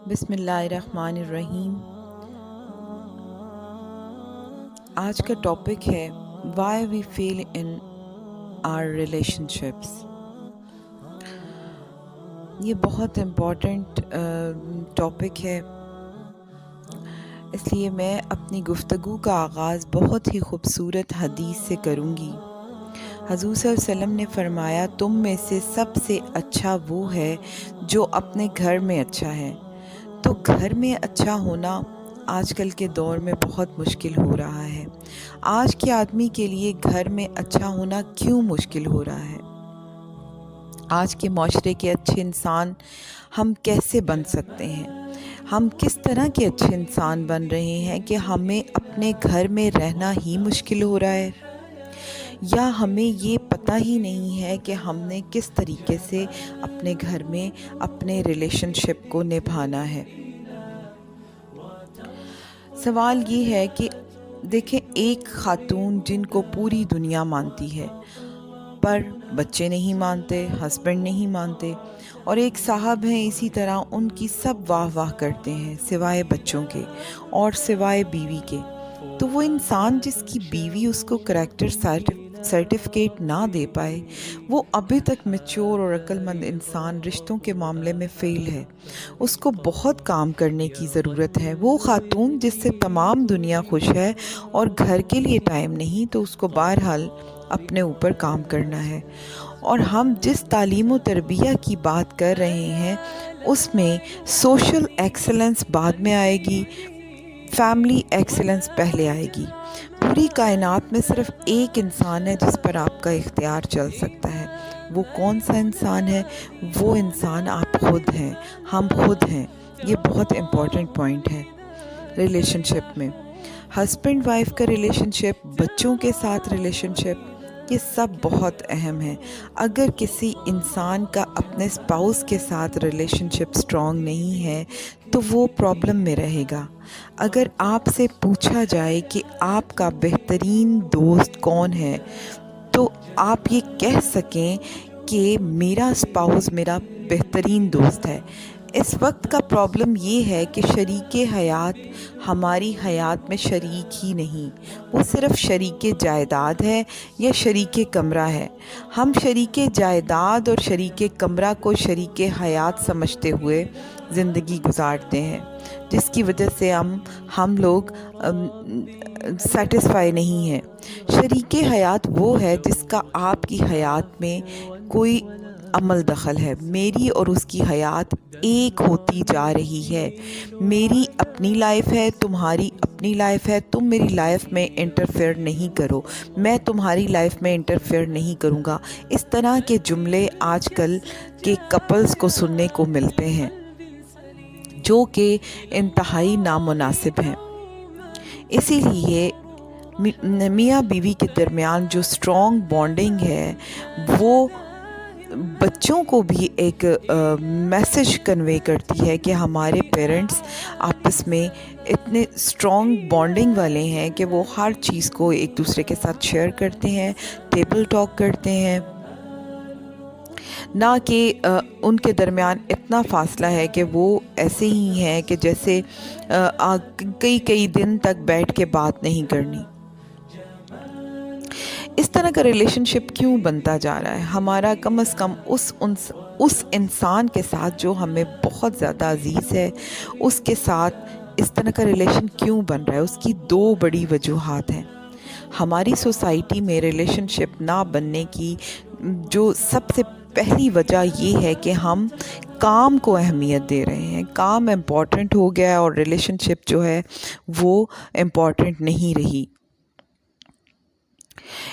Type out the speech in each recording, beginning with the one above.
بسم اللہ الرحمن الرحیم۔ آج کا ٹاپک ہے why we fail in our relationships. یہ بہت امپورٹنٹ ٹاپک ہے، اس لیے میں اپنی گفتگو کا آغاز بہت ہی خوبصورت حدیث سے کروں گی۔ حضور صلی اللہ علیہ وسلم نے فرمایا، تم میں سے سب سے اچھا وہ ہے جو اپنے گھر میں اچھا ہے۔ تو گھر میں اچھا ہونا آج کل کے دور میں بہت مشکل ہو رہا ہے۔ آج کے آدمی کے لیے گھر میں اچھا ہونا کیوں مشکل ہو رہا ہے؟ آج کے معاشرے کے اچھے انسان ہم کیسے بن سکتے ہیں؟ ہم کس طرح کے اچھے انسان بن رہے ہیں کہ ہمیں اپنے گھر میں رہنا ہی مشکل ہو رہا ہے، یا ہمیں یہ پتہ ہی نہیں ہے کہ ہم نے کس طریقے سے اپنے گھر میں اپنے ریلیشن شپ کو نبھانا ہے۔ سوال یہ ہے کہ دیکھیں، ایک خاتون جن کو پوری دنیا مانتی ہے پر بچے نہیں مانتے، ہسبینڈ نہیں مانتے، اور ایک صاحب ہیں اسی طرح، ان کی سب واہ واہ کرتے ہیں سوائے بچوں کے اور سوائے بیوی کے۔ تو وہ انسان جس کی بیوی اس کو کریکٹر سرٹیفکیٹ نہ دے پائے، وہ ابھی تک میچور اور عقل مند انسان رشتوں کے معاملے میں فیل ہے۔ اس کو بہت کام کرنے کی ضرورت ہے۔ وہ خاتون جس سے تمام دنیا خوش ہے اور گھر کے لیے ٹائم نہیں، تو اس کو بہرحال اپنے اوپر کام کرنا ہے۔ اور ہم جس تعلیم و تربیت کی بات کر رہے ہیں، اس میں سوشل ایکسلنس بعد میں آئے گی، فیملی ایکسلنس پہلے آئے گی۔ پوری کائنات میں صرف ایک انسان ہے جس پر آپ کا اختیار چل سکتا ہے۔ وہ کون سا انسان ہے؟ وہ انسان آپ خود ہیں، ہم خود ہیں۔ یہ بہت امپورٹنٹ پوائنٹ ہے ریلیشن شپ میں۔ ہسبینڈ وائف کا ریلیشن شپ، بچوں کے ساتھ ریلیشن شپ، یہ سب بہت اہم ہے۔ اگر کسی انسان کا اپنے اسپاؤس کے ساتھ ریلیشن شپ اسٹرانگ نہیں ہے تو وہ پرابلم میں رہے گا۔ اگر آپ سے پوچھا جائے کہ آپ کا بہترین دوست کون ہے، تو آپ یہ کہہ سکیں کہ میرا اسپاؤس میرا بہترین دوست ہے۔ اس وقت کا پرابلم یہ ہے کہ شریک حیات ہماری حیات میں شریک ہی نہیں، وہ صرف شریک جائیداد ہے یا شریک کمرہ ہے۔ ہم شریک جائیداد اور شریک کمرہ کو شریک حیات سمجھتے ہوئے زندگی گزارتے ہیں، جس کی وجہ سے ہم لوگ سیٹسفائی نہیں ہیں۔ شریک حیات وہ ہے جس کا آپ کی حیات میں کوئی عمل دخل ہے۔ میری اور اس کی حیات ایک ہوتی جا رہی ہے۔ میری اپنی لائف ہے، تمہاری اپنی لائف ہے، تم میری لائف میں انٹرفیئر نہیں کرو، میں تمہاری لائف میں انٹرفیئر نہیں کروں گا۔ اس طرح کے جملے آج کل کے کپلز کو سننے کو ملتے ہیں، جو کہ انتہائی نامناسب ہیں۔ اسی لیے میاں بیوی کے درمیان جو اسٹرانگ بانڈنگ ہے، وہ بچوں کو بھی ایک میسج کنوے کرتی ہے کہ ہمارے پیرنٹس آپس میں اتنے اسٹرانگ بانڈنگ والے ہیں کہ وہ ہر چیز کو ایک دوسرے کے ساتھ شیئر کرتے ہیں، ٹیبل ٹاک کرتے ہیں، نہ کہ ان کے درمیان اتنا فاصلہ ہے کہ وہ ایسے ہی ہیں کہ جیسے کئی دن تک بیٹھ کے بات نہیں کرنی۔ اس طرح کا ریلیشن شپ کیوں بنتا جا رہا ہے؟ ہمارا کم از کم اس انسان کے ساتھ جو ہمیں بہت زیادہ عزیز ہے، اس کے ساتھ اس طرح کا ریلیشن کیوں بن رہا ہے؟ اس کی دو بڑی وجوہات ہیں۔ ہماری سوسائٹی میں ریلیشن شپ نہ بننے کی جو سب سے پہلی وجہ یہ ہے کہ ہم کام کو اہمیت دے رہے ہیں۔ کام امپورٹنٹ ہو گیا ہے اور ریلیشن شپ جو ہے وہ امپورٹنٹ نہیں رہی۔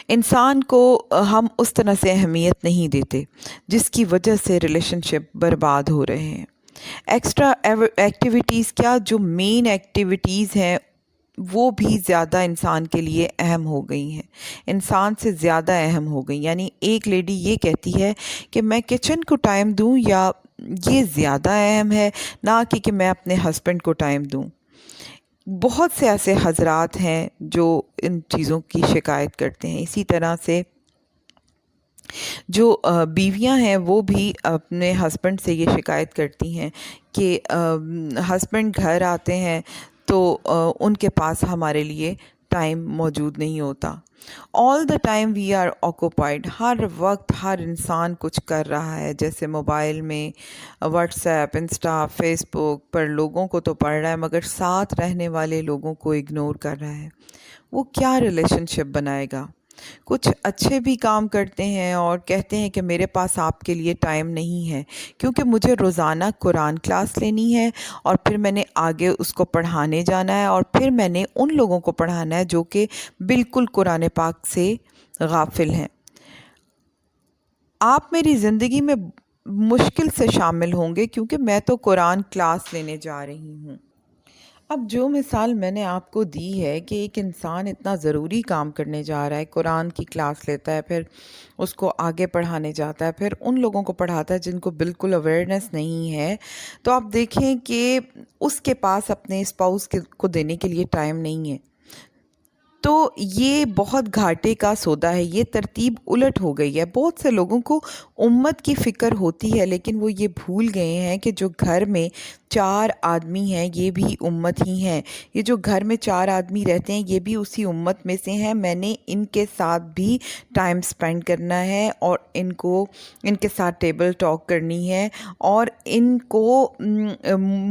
انسان کو ہم اس طرح سے اہمیت نہیں دیتے، جس کی وجہ سے ریلیشن شپ برباد ہو رہے ہیں۔ ایکسٹرا ایکٹیویٹیز کیا، جو مین ایکٹیویٹیز ہیں وہ بھی زیادہ انسان کے لیے اہم ہو گئی ہیں، انسان سے زیادہ اہم ہو گئی۔ یعنی ایک لیڈی یہ کہتی ہے کہ میں کچن کو ٹائم دوں، یا یہ زیادہ اہم ہے نہ کہ میں اپنے ہسبینڈ کو ٹائم دوں۔ بہت سے ایسے حضرات ہیں جو ان چیزوں کی شکایت کرتے ہیں۔ اسی طرح سے جو بیویاں ہیں وہ بھی اپنے ہسبینڈ سے یہ شکایت کرتی ہیں کہ ہسبینڈ گھر آتے ہیں تو ان کے پاس ہمارے لیے ٹائم موجود نہیں ہوتا. All the time we are occupied. ہر وقت ہر انسان کچھ کر رہا ہے، جیسے موبائل میں واٹس ایپ، انسٹا، فیس بک پر لوگوں کو تو پڑھ رہا ہے مگر ساتھ رہنے والے لوگوں کو اگنور کر رہا ہے. وہ کیا ریلیشن شپ بنائے گا؟ کچھ اچھے بھی کام کرتے ہیں اور کہتے ہیں کہ میرے پاس آپ کے لیے ٹائم نہیں ہے کیونکہ مجھے روزانہ قرآن کلاس لینی ہے اور پھر میں نے آگے اس کو پڑھانے جانا ہے اور پھر میں نے ان لوگوں کو پڑھانا ہے جو کہ بالکل قرآن پاک سے غافل ہیں. آپ میری زندگی میں مشکل سے شامل ہوں گے کیونکہ میں تو قرآن کلاس لینے جا رہی ہوں. اب جو مثال میں نے آپ کو دی ہے کہ ایک انسان اتنا ضروری کام کرنے جا رہا ہے، قرآن کی کلاس لیتا ہے، پھر اس کو آگے پڑھانے جاتا ہے، پھر ان لوگوں کو پڑھاتا ہے جن کو بالکل اویئرنیس نہیں ہے، تو آپ دیکھیں کہ اس کے پاس اپنے اسپاؤس کو دینے کے لیے ٹائم نہیں ہے. تو یہ بہت گھاٹے کا سودا ہے. یہ ترتیب الٹ ہو گئی ہے. بہت سے لوگوں کو امت کی فکر ہوتی ہے لیکن وہ یہ بھول گئے ہیں کہ جو گھر میں 4 آدمی ہیں یہ بھی امت ہی ہیں. یہ جو گھر میں 4 آدمی رہتے ہیں یہ بھی اسی امت میں سے ہیں. میں نے ان کے ساتھ بھی ٹائم سپینڈ کرنا ہے اور ان کے ساتھ ٹیبل ٹاک کرنی ہے اور ان کو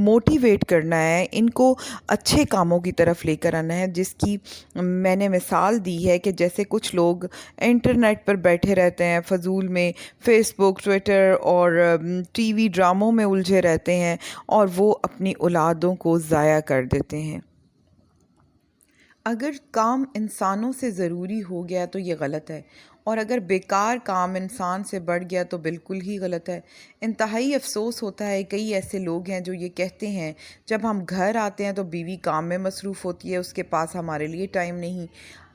موٹیویٹ کرنا ہے، ان کو اچھے کاموں کی طرف لے کر آنا ہے. جس کی میں نے مثال دی ہے کہ جیسے کچھ لوگ انٹرنیٹ پر بیٹھے رہتے ہیں، فضول میں فیس بک، ٹویٹر اور ٹی وی ڈراموں میں الجھے رہتے ہیں اور وہ اپنی اولادوں کو ضائع کر دیتے ہیں. اگر کام انسانوں سے ضروری ہو گیا تو یہ غلط ہے، اور اگر بیکار کام انسان سے بڑھ گیا تو بالکل ہی غلط ہے. انتہائی افسوس ہوتا ہے کئی ایسے لوگ ہیں جو یہ کہتے ہیں جب ہم گھر آتے ہیں تو بیوی کام میں مصروف ہوتی ہے، اس کے پاس ہمارے لیے ٹائم نہیں.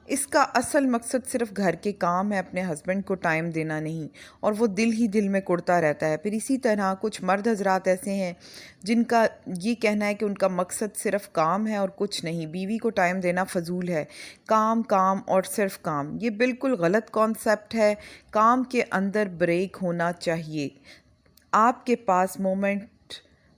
اس کا اصل مقصد صرف گھر کے کام ہے، اپنے ہسبینڈ کو ٹائم دینا نہیں، اور وہ دل ہی دل میں کڑتا رہتا ہے. پھر اسی طرح کچھ مرد حضرات ایسے ہیں جن کا یہ کہنا ہے کہ ان کا مقصد صرف کام ہے اور کچھ نہیں، بیوی کو ٹائم دینا فضول ہے، کام کام اور صرف کام. یہ بالکل غلط کانسیپٹ ہے. کام کے اندر بریک ہونا چاہیے. آپ کے پاس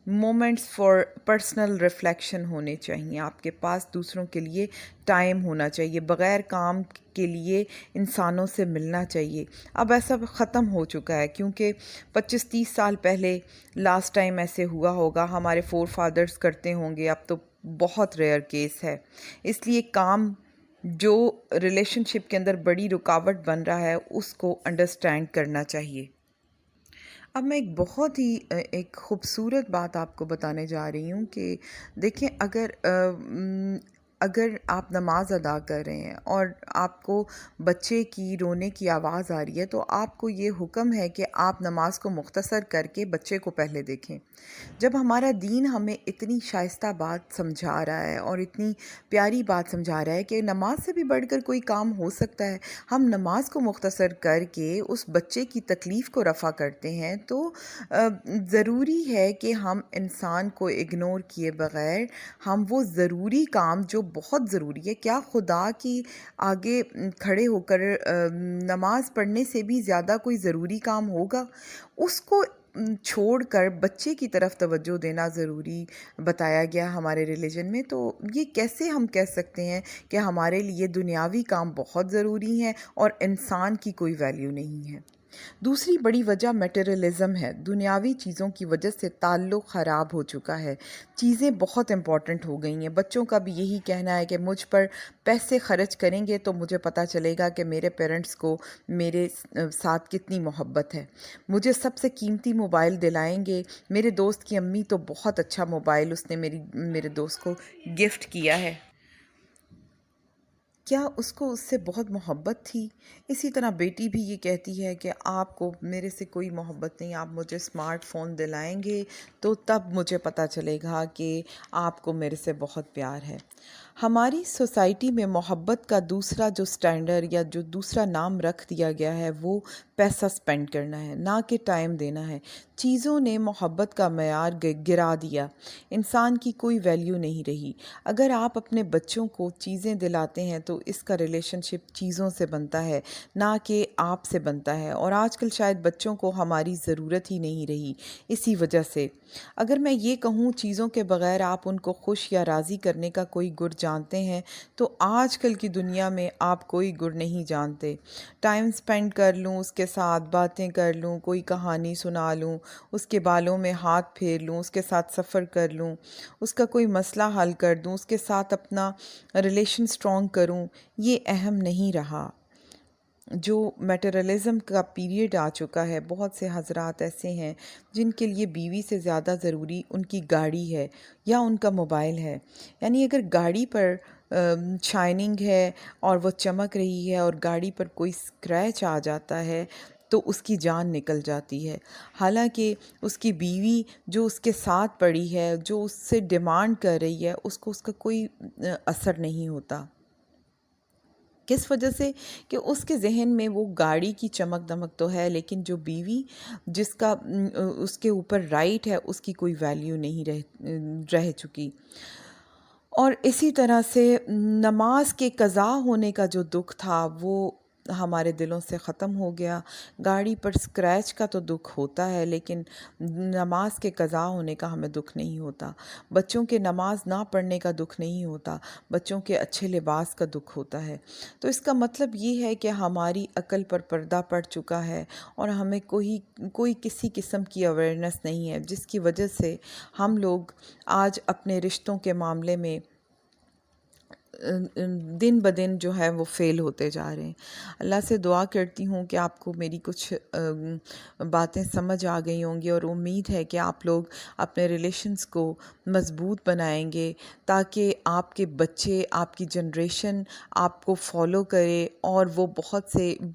مومنٹس فار پرسنل ریفلیکشن ہونے چاہیے. آپ کے پاس دوسروں کے لیے ٹائم ہونا چاہیے. بغیر کام کے لیے انسانوں سے ملنا چاہیے. اب ایسا ختم ہو چکا ہے کیونکہ 25-30 سال پہلے لاسٹ ٹائم ایسے ہوا ہوگا، ہمارے فور فادرز کرتے ہوں گے. اب تو بہت ریئر کیس ہے. اس لیے کام جو ریلیشن شپ کے اندر بڑی رکاوٹ بن رہا ہے اس کو انڈرسٹینڈ کرنا چاہیے. اب میں ایک بہت ہی ایک خوبصورت بات آپ کو بتانے جا رہی ہوں کہ دیکھیں، اگر آپ نماز ادا کر رہے ہیں اور آپ کو بچے کی رونے کی آواز آ رہی ہے تو آپ کو یہ حکم ہے کہ آپ نماز کو مختصر کر کے بچے کو پہلے دیکھیں. جب ہمارا دین ہمیں اتنی شائستہ بات سمجھا رہا ہے اور اتنی پیاری بات سمجھا رہا ہے کہ نماز سے بھی بڑھ کر کوئی کام ہو سکتا ہے، ہم نماز کو مختصر کر کے اس بچے کی تکلیف کو رفع کرتے ہیں، تو ضروری ہے کہ ہم انسان کو اگنور کیے بغیر ہم وہ ضروری کام جو بہت ضروری ہے، کیا خدا کی آگے کھڑے ہو کر نماز پڑھنے سے بھی زیادہ کوئی ضروری کام ہوگا، اس کو چھوڑ کر بچے کی طرف توجہ دینا ضروری بتایا گیا ہمارے ریلیجن میں. تو یہ کیسے ہم کہہ سکتے ہیں کہ ہمارے لیے دنیاوی کام بہت ضروری ہیں اور انسان کی کوئی ویلیو نہیں ہے؟ دوسری بڑی وجہ میٹیریلزم ہے. دنیاوی چیزوں کی وجہ سے تعلق خراب ہو چکا ہے. چیزیں بہت امپورٹنٹ ہو گئی ہیں. بچوں کا بھی یہی کہنا ہے کہ مجھ پر پیسے خرچ کریں گے تو مجھے پتہ چلے گا کہ میرے پیرنٹس کو میرے ساتھ کتنی محبت ہے. مجھے سب سے قیمتی موبائل دلائیں گے. میرے دوست کی امی تو بہت اچھا موبائل اس نے میرے دوست کو گفٹ کیا ہے. کیا اس کو اس سے بہت محبت تھی؟ اسی طرح بیٹی بھی یہ کہتی ہے کہ آپ کو میرے سے کوئی محبت نہیں، آپ مجھے اسمارٹ فون دلائیں گے تو تب مجھے پتہ چلے گا کہ آپ کو میرے سے بہت پیار ہے. ہماری سوسائٹی میں محبت کا دوسرا جو سٹینڈرڈ یا جو دوسرا نام رکھ دیا گیا ہے وہ پیسہ سپینڈ کرنا ہے، نہ کہ ٹائم دینا ہے۔ چیزوں نے محبت کا معیار گرا دیا، انسان کی کوئی ویلیو نہیں رہی۔ اگر آپ اپنے بچوں کو چیزیں دلاتے ہیں تو اس کا ریلیشن شپ چیزوں سے بنتا ہے، نہ کہ آپ سے بنتا ہے، اور آج کل شاید بچوں کو ہماری ضرورت ہی نہیں رہی اسی وجہ سے۔ اگر میں یہ کہوں چیزوں کے بغیر آپ ان کو خوش یا راضی کرنے کا کوئی گر جانتے ہیں تو آج کل کی دنیا میں آپ کوئی گر نہیں جانتے۔ ٹائم سپینڈ کر لوں، اس کے ساتھ باتیں کر لوں، کوئی کہانی سنا لوں، اس کے بالوں میں ہاتھ پھیر لوں، اس کے ساتھ سفر کر لوں، اس کا کوئی مسئلہ حل کر دوں، اس کے ساتھ اپنا ریلیشن سٹرونگ کروں، یہ اہم نہیں رہا۔ جو میٹرلزم کا پیریڈ آ چکا ہے، بہت سے حضرات ایسے ہیں جن کے لیے بیوی سے زیادہ ضروری ان کی گاڑی ہے یا ان کا موبائل ہے۔ یعنی اگر گاڑی پر شائننگ ہے اور وہ چمک رہی ہے اور گاڑی پر کوئی اسکریچ آ جاتا ہے تو اس کی جان نکل جاتی ہے، حالانکہ اس کی بیوی جو اس کے ساتھ پڑی ہے، جو اس سے ڈیمانڈ کر رہی ہے، اس کو اس کا کوئی اثر نہیں ہوتا۔ کس وجہ سے؟ کہ اس کے ذہن میں وہ گاڑی کی چمک دمک تو ہے، لیکن جو بیوی جس کا اس کے اوپر رائٹ ہے، اس کی کوئی ویلیو نہیں رہ چکی۔ اور اسی طرح سے نماز کے قضا ہونے کا جو دکھ تھا وہ ہمارے دلوں سے ختم ہو گیا۔ گاڑی پر اسکریچ کا تو دکھ ہوتا ہے، لیکن نماز کے قضا ہونے کا ہمیں دکھ نہیں ہوتا۔ بچوں کے نماز نہ پڑھنے کا دکھ نہیں ہوتا، بچوں کے اچھے لباس کا دکھ ہوتا ہے۔ تو اس کا مطلب یہ ہے کہ ہماری عقل پر پردہ پڑ چکا ہے اور ہمیں کوئی کسی قسم کی اویئرنیس نہیں ہے، جس کی وجہ سے ہم لوگ آج اپنے رشتوں کے معاملے میں دن بدن جو ہے وہ فیل ہوتے جا رہے ہیں۔ اللہ سے دعا کرتی ہوں کہ آپ کو میری کچھ باتیں سمجھ آ گئی ہوں گی، اور امید ہے کہ آپ لوگ اپنے ریلیشنز کو مضبوط بنائیں گے تاکہ آپ کے بچے، آپ کی جنریشن آپ کو فالو کرے اور وہ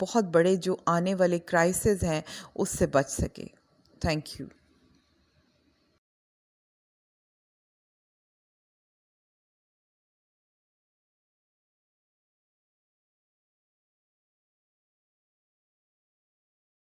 بہت بڑے جو آنے والے کرائسز ہیں اس سے بچ سکے۔ Thank you.